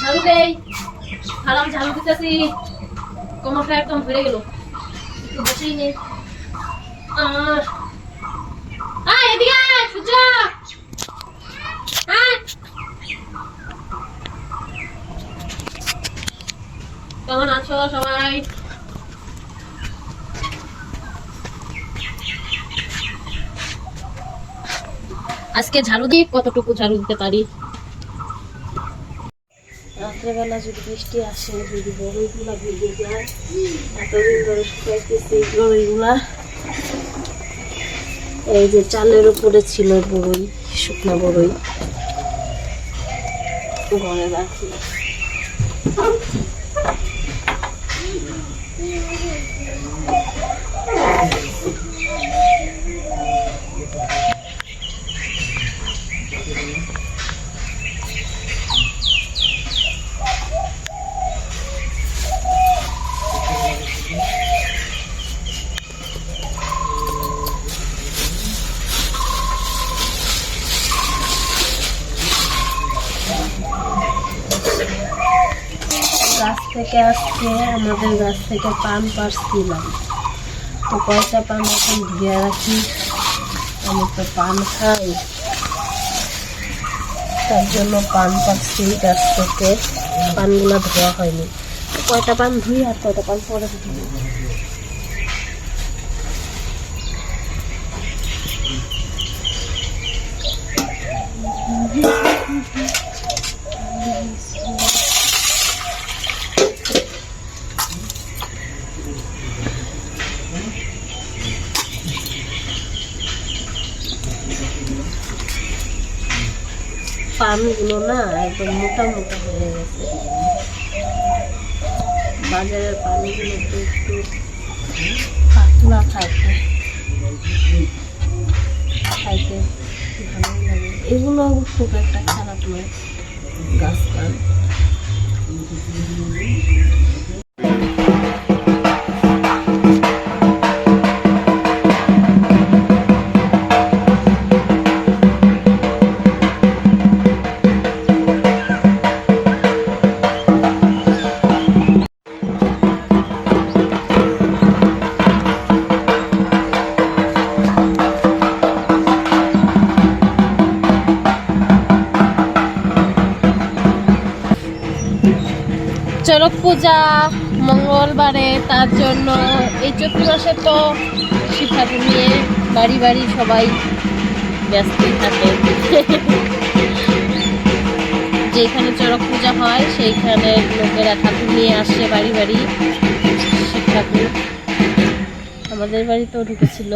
ঝাড়ু দেই, হারাম ঝাড়ু দিতেছি, কোমরটা একদম ভরে গেল, একটু বসেই নে। এদিকে আয়, সূর্য আয়। কেমন আছো সবাই? আজকে ঝাড়ু দিই, কতটুকু ঝাড়ু দিতে পারি। রাত্রেবেলা যদি বৃষ্টি আসে, যদি বড়ইগুলা ভিজে যায়, এতদিন ধরে শুকাইতেছি বড়ইগুলা। এই যে চালের উপরে ছিল বড়ই, শুকনা বড়ই, ঘরে রাখি। গাছ থেকে আজকে আমাদের গাছ থেকে পান পাড়ছিলাম, তো কয়টা পান এখন ধুয়ে রাখি। আমি তো পান খাই, তার জন্য পান পাড়ছি গাছ থেকে। পানগুলা ধোয়া হয়নি, তো কয়টা পান ধুই আর কয়টা পান পরে ধুই। পানগুলো না একদম মোটা মোটা হয়ে গেছে। বাজারের পানগুলো একটু পাতলা থাকে, খাইতে ভালোই লাগে। এগুলো খুব একটা খারাপ নয় গাছ পান। চড়ক পূজা মঙ্গলবারে, তার জন্য এই চৈত্র মাসে তো শিব ঠাকুর নিয়ে বাড়ি বাড়ি সবাই ব্যস্তই থাকে। যেখানে চড়ক পূজা হয় সেইখানে লোকেরা ঠাকুর নিয়ে আসে বাড়ি বাড়ি। শিব ঠাকুর আমাদের বাড়িতেও ঢুকেছিল।